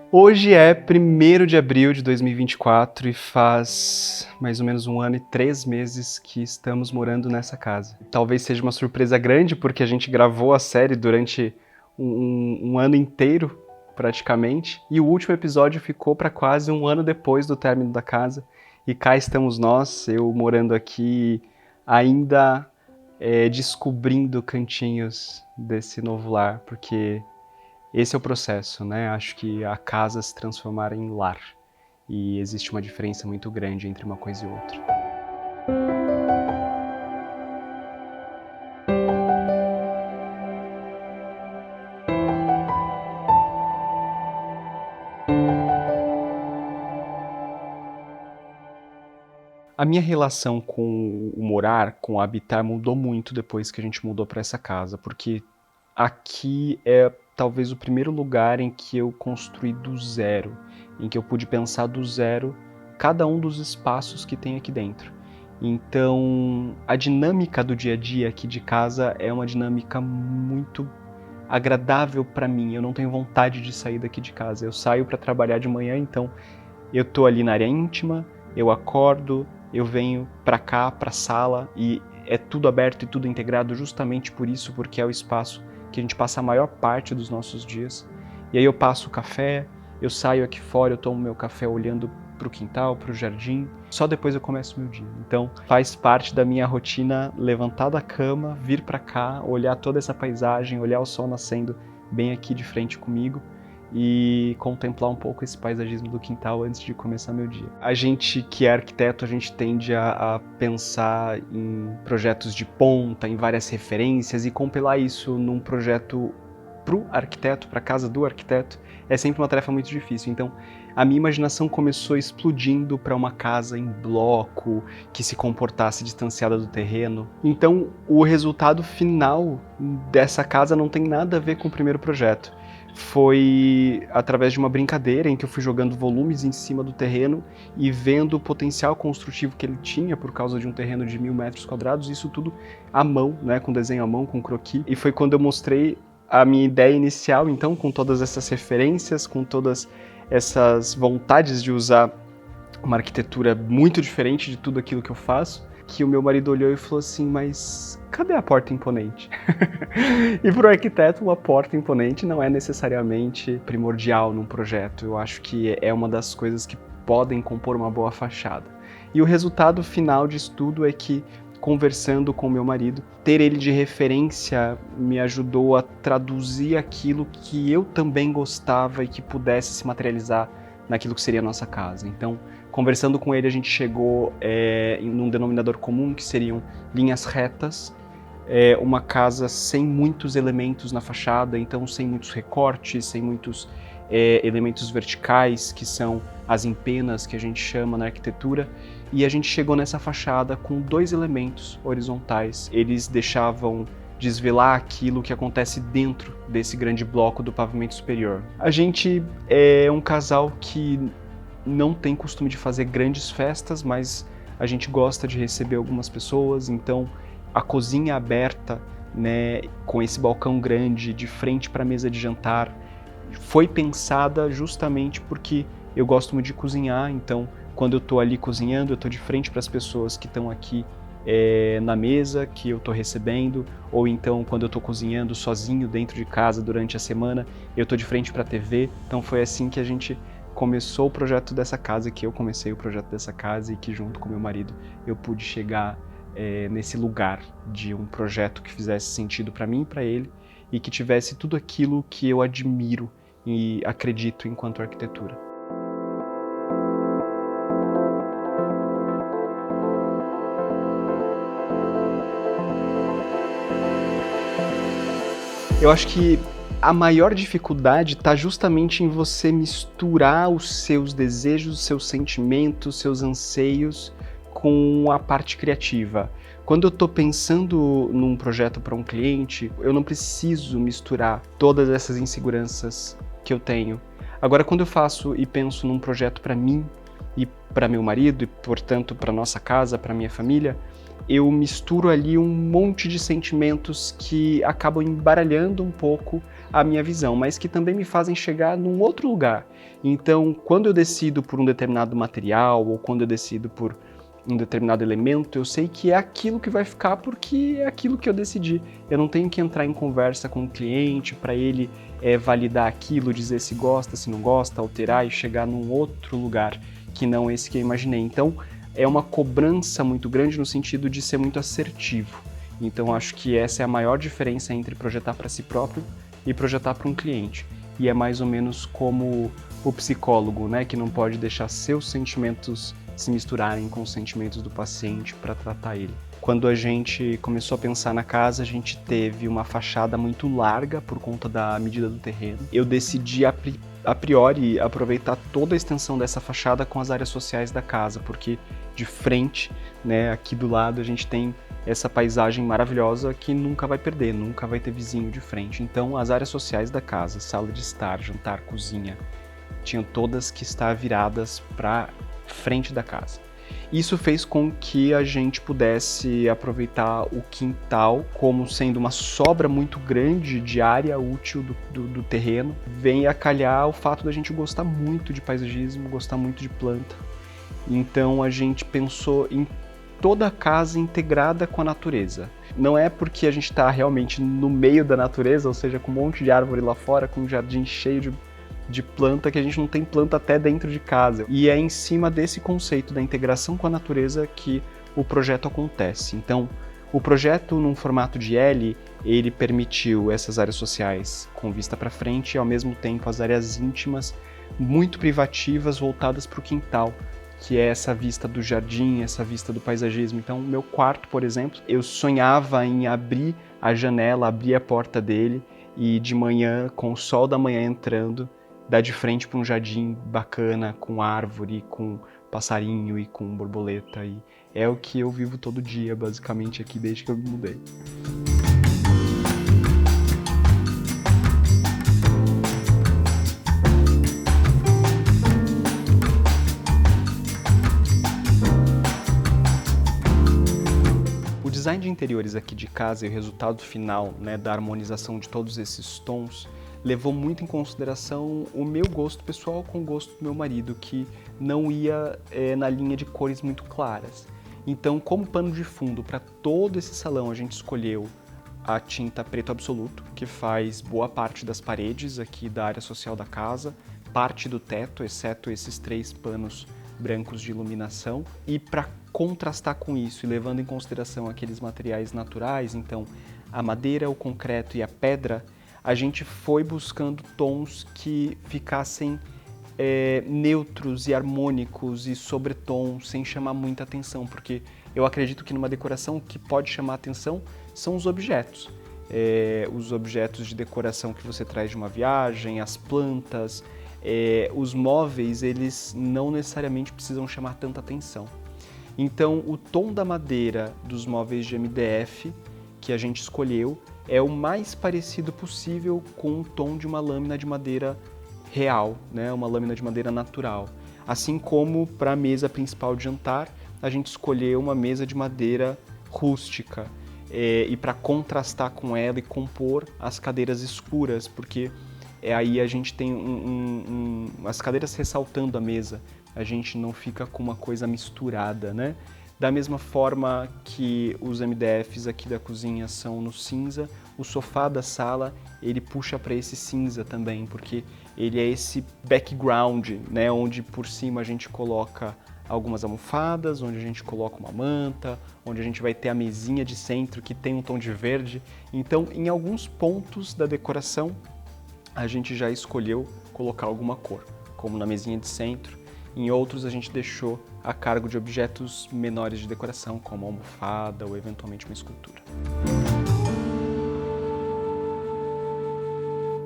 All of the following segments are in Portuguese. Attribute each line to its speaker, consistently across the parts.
Speaker 1: Hoje é 1º de abril de 2024 e faz mais ou menos 1 ano e 3 meses que estamos morando nessa casa. Talvez seja uma surpresa grande porque a gente gravou a série durante um ano inteiro, praticamente, e o último episódio ficou para quase 1 ano depois do término da casa. E cá estamos nós, eu morando aqui, ainda descobrindo cantinhos desse novo lar, porque esse é o processo, né? Acho que a casa se transformar em lar. E existe uma diferença muito grande entre uma coisa e outra. A minha relação com o morar, com o habitar, mudou muito depois que a gente mudou para essa casa, porque aqui é talvez o primeiro lugar em que eu construí do zero, em que eu pude pensar do zero cada um dos espaços que tem aqui dentro. Então, a dinâmica do dia a dia aqui de casa é uma dinâmica muito agradável para mim. Eu não tenho vontade de sair daqui de casa. Eu saio para trabalhar de manhã, então eu tô ali na área íntima, eu acordo, eu venho para cá, para a sala, e é tudo aberto e tudo integrado justamente por isso, porque é o espaço que a gente passa a maior parte dos nossos dias. E aí eu passo o café, eu saio aqui fora, eu tomo meu café olhando para o quintal, para o jardim, só depois eu começo o meu dia. Então faz parte da minha rotina levantar da cama, vir para cá, olhar toda essa paisagem, olhar o sol nascendo bem aqui de frente comigo e contemplar um pouco esse paisagismo do quintal antes de começar meu dia. A gente que é arquiteto, a gente tende a pensar em projetos de ponta, em várias referências, e compilar isso num projeto pro arquiteto, para a casa do arquiteto, é sempre uma tarefa muito difícil. Então, a minha imaginação começou explodindo para uma casa em bloco, que se comportasse distanciada do terreno. Então, o resultado final dessa casa não tem nada a ver com o primeiro projeto. Foi através de uma brincadeira em que eu fui jogando volumes em cima do terreno e vendo o potencial construtivo que ele tinha por causa de um terreno de 1.000 metros quadrados, isso tudo à mão, né, com desenho à mão, com croquis. E foi quando eu mostrei a minha ideia inicial, então, com todas essas referências, com todas essas vontades de usar uma arquitetura muito diferente de tudo aquilo que eu faço, que o meu marido olhou e falou assim: mas cadê a porta imponente? E para o arquiteto, uma porta imponente não é necessariamente primordial num projeto. Eu acho que é uma das coisas que podem compor uma boa fachada. E o resultado final disso tudo é que, conversando com meu marido, ter ele de referência me ajudou a traduzir aquilo que eu também gostava e que pudesse se materializar naquilo que seria a nossa casa. Então, conversando com ele, a gente chegou num denominador comum, que seriam linhas retas, uma casa sem muitos elementos na fachada, então sem muitos recortes, sem muitos elementos verticais, que são as empenas que a gente chama na arquitetura, e a gente chegou nessa fachada com 2 elementos horizontais. Eles deixavam desvelar aquilo que acontece dentro desse grande bloco do pavimento superior. A gente é um casal que não tem costume de fazer grandes festas, mas a gente gosta de receber algumas pessoas, então a cozinha aberta, né, com esse balcão grande de frente para a mesa de jantar, foi pensada justamente porque eu gosto muito de cozinhar. Então quando eu estou ali cozinhando, eu estou de frente para as pessoas que estão aqui na mesa, que eu estou recebendo, ou então quando eu estou cozinhando sozinho dentro de casa durante a semana, eu estou de frente para a TV. Então foi assim que a gente começou o projeto dessa casa, que eu comecei o projeto dessa casa, e que junto com meu marido eu pude chegar nesse lugar de um projeto que fizesse sentido para mim e para ele, e que tivesse tudo aquilo que eu admiro e acredito enquanto arquitetura. Eu acho que a maior dificuldade está justamente em você misturar os seus desejos, os seus sentimentos, os seus anseios com a parte criativa. Quando eu estou pensando num projeto para um cliente, eu não preciso misturar todas essas inseguranças que eu tenho. Agora, quando eu faço e penso num projeto para mim e para meu marido, e portanto para nossa casa, para minha família, eu misturo ali um monte de sentimentos que acabam embaralhando um pouco a minha visão, mas que também me fazem chegar num outro lugar. Então, quando eu decido por um determinado material ou quando eu decido por um determinado elemento, eu sei que é aquilo que vai ficar porque é aquilo que eu decidi. Eu não tenho que entrar em conversa com o cliente para ele validar aquilo, dizer se gosta, se não gosta, alterar e chegar num outro lugar que não esse que eu imaginei. Então, é uma cobrança muito grande no sentido de ser muito assertivo. Então, acho que essa é a maior diferença entre projetar para si próprio e projetar para um cliente. E é mais ou menos como o psicólogo, né, que não pode deixar seus sentimentos se misturarem com os sentimentos do paciente para tratar ele. Quando a gente começou a pensar na casa, a gente teve uma fachada muito larga por conta da medida do terreno. Eu decidi a priori aproveitar toda a extensão dessa fachada com as áreas sociais da casa, porque de frente, né, aqui do lado a gente tem essa paisagem maravilhosa que nunca vai perder, nunca vai ter vizinho de frente. Então as áreas sociais da casa, sala de estar, jantar, cozinha, tinham todas que estar viradas para frente da casa. Isso fez com que a gente pudesse aproveitar o quintal como sendo uma sobra muito grande de área útil do terreno. Vem a calhar o fato da gente gostar muito de paisagismo, gostar muito de planta. Então a gente pensou em toda a casa integrada com a natureza. Não é porque a gente está realmente no meio da natureza, ou seja, com um monte de árvore lá fora, com um jardim cheio de planta, que a gente não tem planta até dentro de casa. E é em cima desse conceito da integração com a natureza que o projeto acontece. Então, o projeto num formato de L, ele permitiu essas áreas sociais com vista para frente e ao mesmo tempo as áreas íntimas muito privativas voltadas para o quintal, que é essa vista do jardim, essa vista do paisagismo. Então, meu quarto, por exemplo, eu sonhava em abrir a janela, abrir a porta dele e de manhã, com o sol da manhã entrando, dar de frente para um jardim bacana, com árvore, com passarinho e com borboleta. E é o que eu vivo todo dia, basicamente, aqui desde que eu me mudei. O design de interiores aqui de casa e o resultado final, né, da harmonização de todos esses tons levou muito em consideração o meu gosto pessoal com o gosto do meu marido, que não ia na linha de cores muito claras. Então, como pano de fundo para todo esse salão, a gente escolheu a tinta preto absoluto, que faz boa parte das paredes aqui da área social da casa, parte do teto, exceto esses 3 panos brancos de iluminação. E para contrastar com isso e levando em consideração aqueles materiais naturais, então a madeira, o concreto e a pedra, a gente foi buscando tons que ficassem neutros e harmônicos e sobretons, sem chamar muita atenção, porque eu acredito que numa decoração o que pode chamar atenção são os objetos. Os objetos de decoração que você traz de uma viagem, as plantas, os móveis, eles não necessariamente precisam chamar tanta atenção. Então, o tom da madeira dos móveis de MDF que a gente escolheu é o mais parecido possível com o tom de uma lâmina de madeira real, né? Uma lâmina de madeira natural. Assim como para a mesa principal de jantar, a gente escolheu uma mesa de madeira rústica. E para contrastar com ela e compor as cadeiras escuras, porque aí a gente tem as cadeiras ressaltando a mesa, a gente não fica com uma coisa misturada, né? Da mesma forma que os MDFs aqui da cozinha são no cinza, o sofá da sala ele puxa para esse cinza também, porque ele é esse background, né, onde por cima a gente coloca algumas almofadas, onde a gente coloca uma manta, onde a gente vai ter a mesinha de centro que tem um tom de verde. Então, em alguns pontos da decoração, a gente já escolheu colocar alguma cor, como na mesinha de centro. Em outros, a gente deixou a cargo de objetos menores de decoração, como a almofada ou eventualmente uma escultura.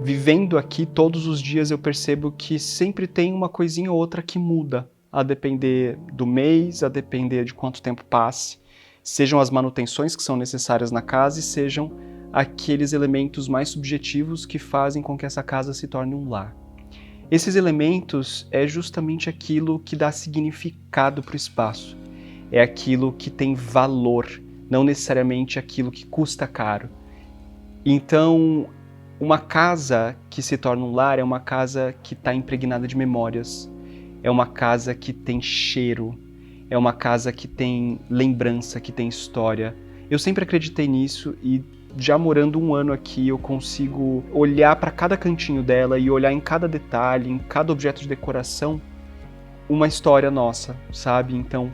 Speaker 1: Vivendo aqui todos os dias, eu percebo que sempre tem uma coisinha ou outra que muda, a depender do mês, a depender de quanto tempo passe, sejam as manutenções que são necessárias na casa e sejam aqueles elementos mais subjetivos que fazem com que essa casa se torne um lar. Esses elementos é justamente aquilo que dá significado para o espaço. é aquilo que tem valor, não necessariamente aquilo que custa caro. Então, uma casa que se torna um lar é uma casa que está impregnada de memórias, é uma casa que tem cheiro, é uma casa que tem lembrança, que tem história. Eu sempre acreditei nisso e já morando um ano aqui eu consigo olhar para cada cantinho dela e olhar em cada detalhe, em cada objeto de decoração, uma história nossa, sabe? Então,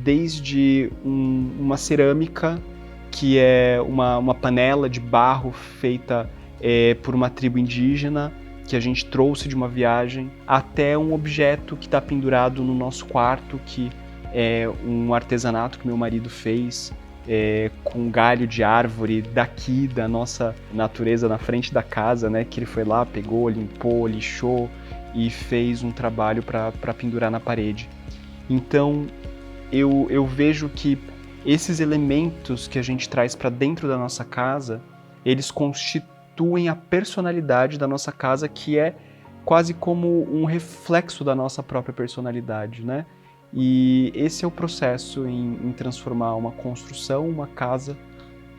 Speaker 1: desde uma cerâmica, que é uma panela de barro feita por uma tribo indígena, que a gente trouxe de uma viagem, até um objeto que está pendurado no nosso quarto, que é um artesanato que meu marido fez, com galho de árvore daqui, da nossa natureza, na frente da casa, né? Que ele foi lá, pegou, limpou, lixou e fez um trabalho para pendurar na parede. Então, eu vejo que esses elementos que a gente traz para dentro da nossa casa, eles constituem a personalidade da nossa casa, que é quase como um reflexo da nossa própria personalidade, né? E esse é o processo em transformar uma construção, uma casa,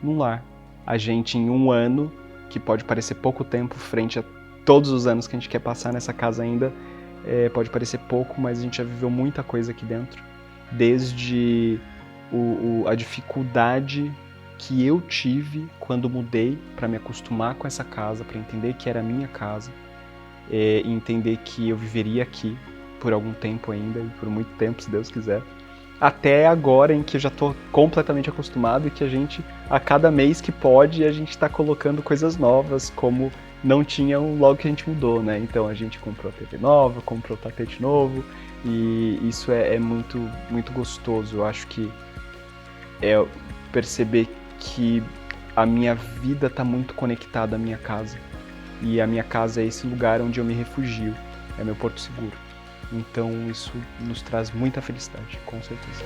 Speaker 1: num lar. A gente, em um ano, que pode parecer pouco tempo frente a todos os anos que a gente quer passar nessa casa ainda, pode parecer pouco, mas a gente já viveu muita coisa aqui dentro. Desde a dificuldade que eu tive quando mudei para me acostumar com essa casa, para entender que era a minha casa, e entender que eu viveria aqui por algum tempo ainda, e por muito tempo, se Deus quiser. Até agora, em que eu já estou completamente acostumado e que a gente, a cada mês que pode, a gente está colocando coisas novas, como não tinham logo que a gente mudou, né? Então a gente comprou a TV nova, comprou o tapete novo, e isso é muito, muito gostoso. Eu acho que é perceber que a minha vida está muito conectada à minha casa. E a minha casa é esse lugar onde eu me refugio, é meu porto seguro. Então isso nos traz muita felicidade, com certeza.